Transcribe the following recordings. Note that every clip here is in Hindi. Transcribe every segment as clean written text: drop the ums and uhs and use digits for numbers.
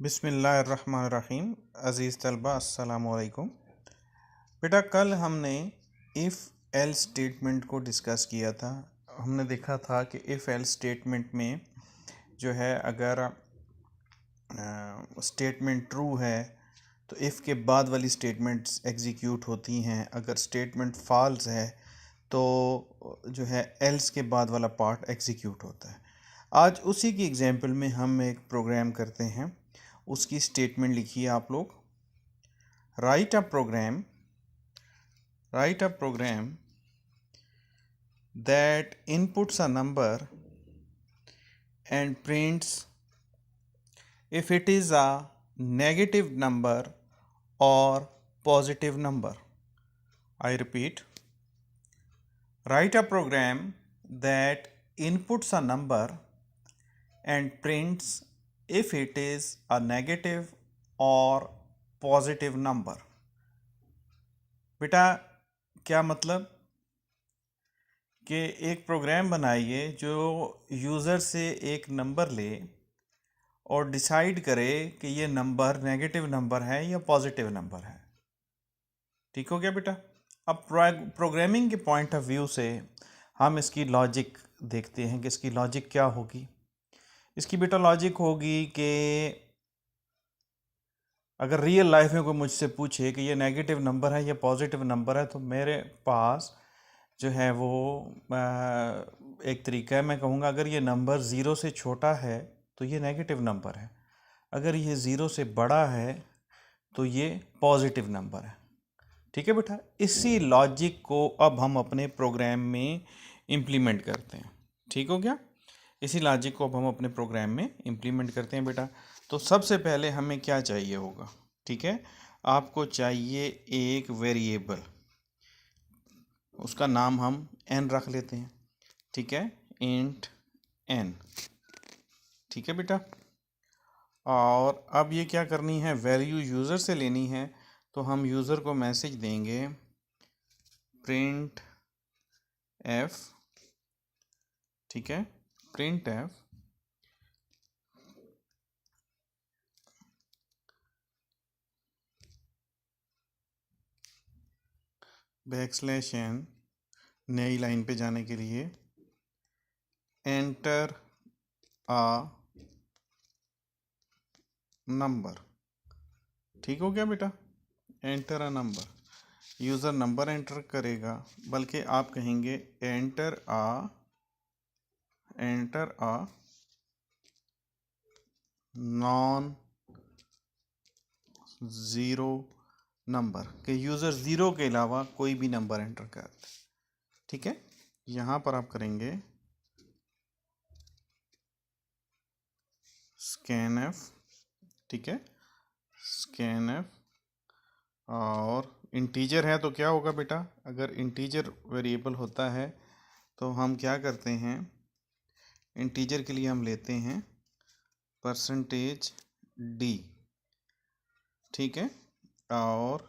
बिस्मिल्लाहिर्रहमानिर्रहीम। अज़ीज़ तलबा अस्सलामु अलैकुम। बेटा कल हमने इफ़ एल स्टेटमेंट को डिस्कस किया था। हमने देखा था कि इफ़ एल स्टेटमेंट में जो है अगर स्टेटमेंट ट्रू है तो इफ़ के बाद वाली स्टेटमेंट्स एग्जीक्यूट होती हैं। अगर स्टेटमेंट फॉल्स है तो जो है एल्स के बाद वाला पार्ट एग्जीक्यूट होता है। आज उसी की एग्जांपल में हम एक प्रोग्राम करते हैं। उसकी स्टेटमेंट लिखिए आप लोग। Write a program that inputs a number and prints if it is a negative number or positive number. I repeat, write a program that inputs a number and prints if it is a negative or positive number. बेटा क्या मतलब कि एक प्रोग्राम बनाइए जो यूज़र से एक नंबर ले और डिसाइड करे कि ये नंबर नेगेटिव नंबर है या पॉजिटिव नंबर है। ठीक हो गया बेटा। अब प्रोग्रामिंग के पॉइंट ऑफ व्यू से हम इसकी लॉजिक देखते हैं कि इसकी लॉजिक क्या होगी। इसकी बेटा लॉजिक होगी कि अगर रियल लाइफ में कोई मुझसे पूछे कि ये नेगेटिव नंबर है या पॉजिटिव नंबर है तो मेरे पास जो है वो एक तरीका है। मैं कहूँगा अगर ये नंबर ज़ीरो से छोटा है तो ये नेगेटिव नंबर है, अगर ये ज़ीरो से बड़ा है तो ये पॉजिटिव नंबर है। ठीक है बेटा। इसी लॉजिक को अब हम अपने प्रोग्राम में इम्प्लीमेंट करते हैं। ठीक हो गया। इसी लॉजिक को अब हम अपने प्रोग्राम में इम्प्लीमेंट करते हैं बेटा। तो सबसे पहले हमें क्या चाहिए होगा, ठीक है, आपको चाहिए एक वेरिएबल, उसका नाम हम n रख लेते हैं। ठीक है, इंट n। ठीक है बेटा। और अब ये क्या करनी है, वैल्यू यूज़र से लेनी है। तो हम यूज़र को मैसेज देंगे प्रिंट एफ। ठीक है, प्रिंट एफ \n, नई लाइन पे जाने के लिए एंटर आ नंबर। ठीक हो गया बेटा। Enter a number, user number enter करेगा, बल्कि आप कहेंगे एंटर आ नॉन ज़ीरो नंबर, कि यूज़र ज़ीरो के अलावा कोई भी नंबर एंटर कर दे। ठीक है, यहाँ पर आप करेंगे स्कैनएफ। ठीक है, स्कैनएफ। और इंटीजर है तो क्या होगा बेटा, अगर इंटीजर वेरिएबल होता है तो हम क्या करते हैं, इंटीजर के लिए हम लेते हैं %d। ठीक है, और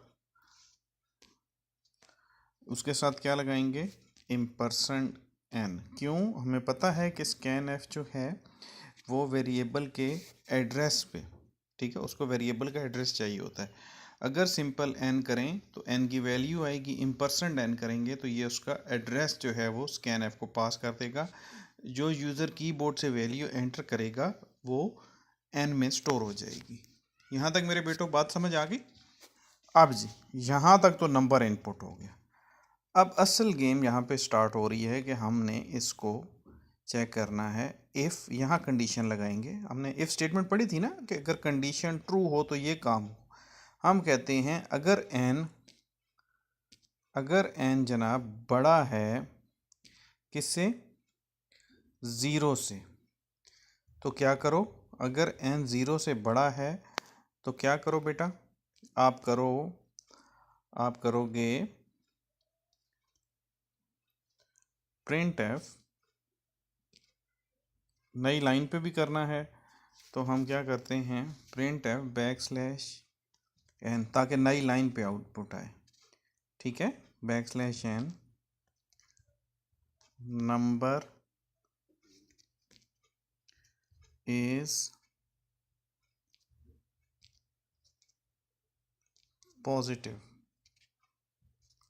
उसके साथ क्या लगाएंगे, %n। क्यों, हमें पता है कि स्कैनएफ जो है वो वेरिएबल के एड्रेस पे, ठीक है, उसको वेरिएबल का एड्रेस चाहिए होता है। अगर सिंपल n करें तो n की वैल्यू आएगी, %n करेंगे तो ये उसका एड्रेस जो है वो स्कैनएफ को पास कर देगा। जो यूज़र कीबोर्ड से वैल्यू एंटर करेगा वो n में स्टोर हो जाएगी। यहाँ तक मेरे बेटों बात समझ आ गई। अब जी यहाँ तक तो नंबर इनपुट हो गया। अब असल गेम यहाँ पे स्टार्ट हो रही है कि हमने इसको चेक करना है। इफ़ यहाँ कंडीशन लगाएंगे, हमने इफ़ स्टेटमेंट पढ़ी थी ना कि अगर कंडीशन ट्रू हो तो ये काम हो। हम कहते हैं अगर n जनाब बड़ा है किससे, ज़ीरो से, तो क्या करो, अगर n ज़ीरो से बड़ा है तो क्या करो बेटा, आप करोगे प्रिंट एफ। नई लाइन पे भी करना है तो हम क्या करते हैं, प्रिंट एफ \n, ताकि नई लाइन पे आउटपुट आए। ठीक है, \n नंबर इज पॉजिटिव।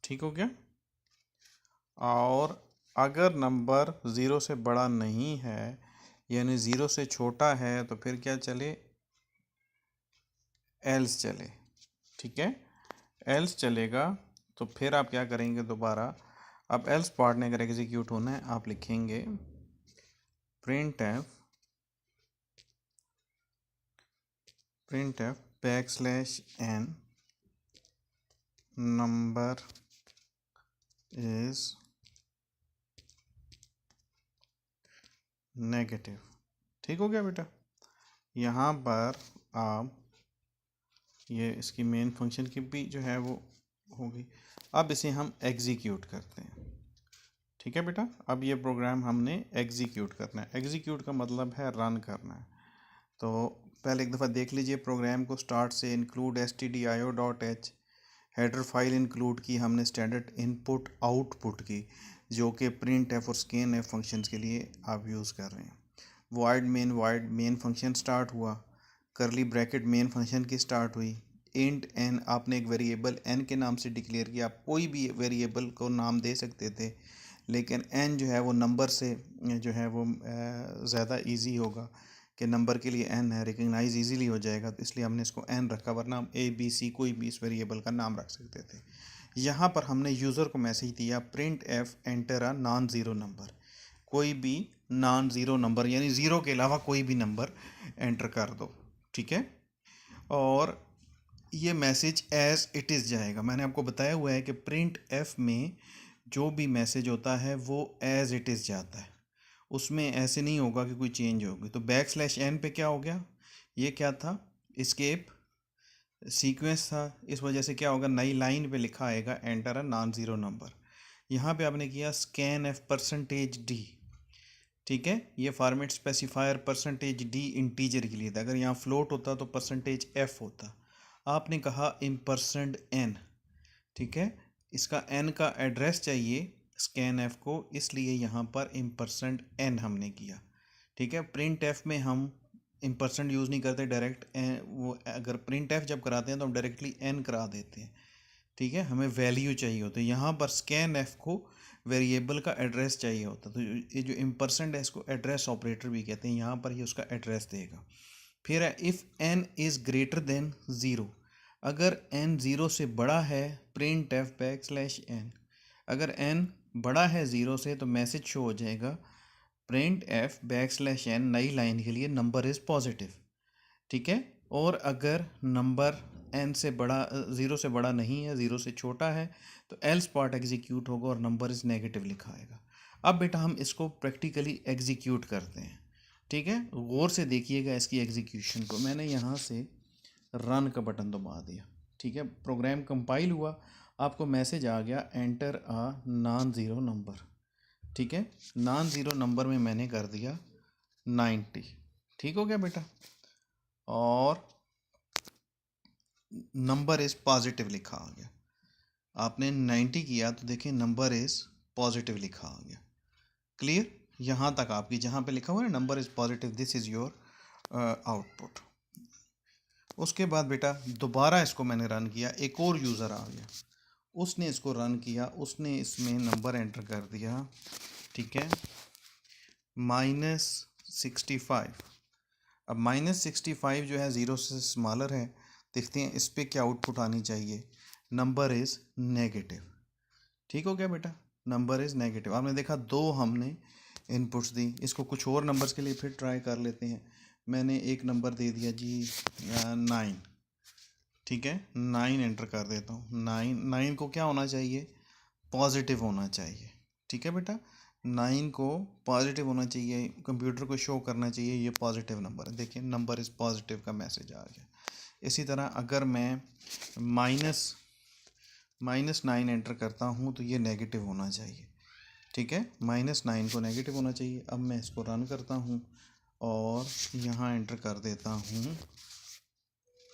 ठीक हो गया। और अगर नंबर 0 से बड़ा नहीं है यानी 0 से छोटा है तो फिर क्या चले, एल्स चले। ठीक है, एल्स चलेगा। तो फिर आप क्या करेंगे, दोबारा अब एल्स पार्ट ने अगर एग्जीक्यूट होना है आप लिखेंगे print F \n number is negative. ठीक हो गया बेटा। यहाँ पर आप ये इसकी मेन फंक्शन की भी जो है वो होगी। अब इसे हम एग्जीक्यूट करते हैं। ठीक है बेटा, अब ये प्रोग्राम हमने एग्जीक्यूट करना है। एग्जीक्यूट का मतलब है रन करना है। तो पहले एक दफ़ा देख लीजिए प्रोग्राम को स्टार्ट से। Include stdio.h header file include की हमने, स्टैंडर्ड इनपुट आउटपुट की, जो कि प्रिंट एफ और स्कैन एफ फंक्शंस के लिए आप यूज़ कर रहे हैं। वाइड मेन फंक्शन स्टार्ट हुआ, करली ब्रैकेट मेन फंक्शन की स्टार्ट हुई। इंट एन आपने एक वेरिएबल एन के नाम से डिक्लेयर किया। आप कोई भी वेरिएबल को नाम दे सकते थे, लेकिन एन जो है वो नंबर से जो है वो ज़्यादा इजी होगा कि नंबर के लिए एन है, रिकग्नाइज इजीली हो जाएगा, तो इसलिए हमने इसको एन रखा, वरना हम ए बी सी कोई भी इस वेरिएबल का नाम रख सकते थे। यहाँ पर हमने यूज़र को मैसेज दिया print F enter a non zero number. कोई भी नॉन ज़ीरो नंबर यानी ज़ीरो के अलावा कोई भी नंबर एंटर कर दो। ठीक है, और ये मैसेज एज इट इज़ जाएगा। मैंने आपको बताया हुआ है कि प्रिंट एफ में जो भी मैसेज होता है वो एज इट इज़ जाता है, उसमें ऐसे नहीं होगा कि कोई चेंज होगी। तो \n पे क्या हो गया, ये क्या था, एस्केप सीक्वेंस था, इस वजह से क्या होगा, नई लाइन पे लिखा आएगा enter a non zero number. यहाँ पे आपने किया स्कैन एफ %d। ठीक है, ये फॉर्मेट स्पेसिफायर %d इंटीजर के लिए था। अगर यहाँ फ्लोट होता तो %f होता। आपने कहा %n। ठीक है, इसका n का एड्रेस चाहिए स्कैन एफ को, इसलिए यहाँ पर %n हमने किया। ठीक है, प्रिंट एफ में हम % यूज़ नहीं करते, डायरेक्ट वो अगर प्रिंट एफ जब कराते हैं तो हम डायरेक्टली n करा देते हैं। ठीक है, हमें वैल्यू चाहिए होता है। यहाँ पर स्कैन एफ को वेरिएबल का एड्रेस चाहिए होता, तो ये जो % है इसको एड्रेस ऑपरेटर भी कहते हैं। यहाँ पर ये उसका एड्रेस देगा। फिर है if n is greater than zero. अगर n ज़ीरो से बड़ा है प्रिंट एफ \n। अगर n बड़ा है ज़ीरो से तो मैसेज शो हो जाएगा प्रिंट एफ \n नई लाइन के लिए नंबर इज़ पॉजिटिव। ठीक है, और अगर नंबर n से बड़ा ज़ीरो से बड़ा नहीं है, ज़ीरो से छोटा है, तो एल्स पार्ट एग्जीक्यूट होगा और नंबर इज़ नेगेटिव लिखा आएगा। अब बेटा हम इसको प्रैक्टिकली एग्जीक्यूट करते हैं। ठीक है, गौर से देखिएगा इसकी एग्जीक्यूशन को। मैंने यहाँ से रन का बटन दबा दिया। ठीक है, प्रोग्राम कंपाइल हुआ, आपको मैसेज आ गया enter a non zero number. ठीक है, नॉन ज़ीरो नंबर में मैंने कर दिया 90। ठीक हो गया बेटा, और नंबर इज़ पॉजिटिव लिखा आ गया। आपने 90 किया तो देखिए नंबर इज़ पॉजिटिव लिखा आ गया। क्लियर, यहाँ तक आपकी जहाँ पे लिखा हुआ है number is positive, this is your output. उसके बाद बेटा दोबारा इसको मैंने रन किया, एक और यूज़र आ गया, उसने इसको रन किया, उसने इसमें नंबर एंटर कर दिया। ठीक है, -65। अब -65 जो है ज़ीरो से स्मॉलर है, देखते हैं इस पर क्या आउटपुट आनी चाहिए। Number is negative. ठीक हो गया बेटा, नंबर इज़ नेगेटिव। आपने देखा दो हमने इनपुट्स दी। इसको कुछ और नंबर्स के लिए फिर ट्राई कर लेते हैं। मैंने एक नंबर दे दिया जी 9। ठीक है, 9 एंटर कर देता हूँ। 9 को क्या होना चाहिए, पॉजिटिव होना चाहिए। ठीक है बेटा, 9 को पॉजिटिव होना चाहिए, कंप्यूटर को शो करना चाहिए ये पॉजिटिव नंबर है। देखिए नंबर इज़ पॉजिटिव का मैसेज आ गया। इसी तरह अगर मैं -9 एंटर करता हूँ तो ये नेगेटिव होना चाहिए। ठीक है, -9 को नेगेटिव होना चाहिए। अब मैं इसको रन करता हूँ और यहाँ एंटर कर देता हूँ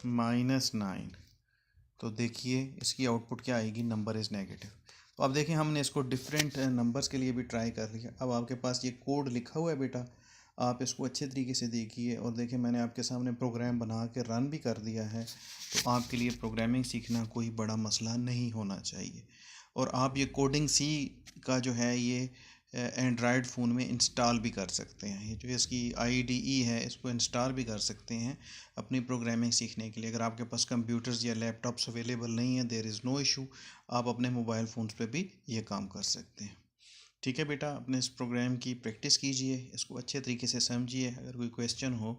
-9, तो देखिए इसकी आउटपुट क्या आएगी, नंबर इज़ नेगेटिव। तो अब देखिए हमने इसको डिफरेंट नंबर्स के लिए भी ट्राई कर लिया। अब आपके पास ये कोड लिखा हुआ है बेटा, आप इसको अच्छे तरीके से देखिए और देखिए मैंने आपके सामने प्रोग्राम बना के रन भी कर दिया है। तो आपके लिए प्रोग्रामिंग सीखना कोई बड़ा मसला नहीं होना चाहिए। और आप ये कोडिंग सी का जो है ये एंड्रॉयड फ़ोन में इंस्टॉल भी कर सकते हैं। ये जो इसकी IDE है इसको इंस्टॉल भी कर सकते हैं अपनी प्रोग्रामिंग सीखने के लिए। अगर आपके पास कंप्यूटर्स या लैपटॉप्स अवेलेबल नहीं है, देयर इज़ नो इशू, आप अपने मोबाइल फ़ोन्स पे भी ये काम कर सकते हैं। ठीक है बेटा, अपने इस प्रोग्राम की प्रैक्टिस कीजिए, इसको अच्छे तरीके से समझिए। अगर कोई क्वेश्चन हो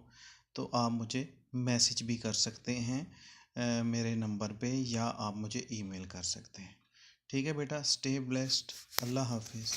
तो आप मुझे मैसेज भी कर सकते हैं मेरे नंबर पे, या आप मुझे ईमेल कर सकते हैं। ठीक है बेटा, स्टे ब्लेस्ड, अल्लाह हाफिज़।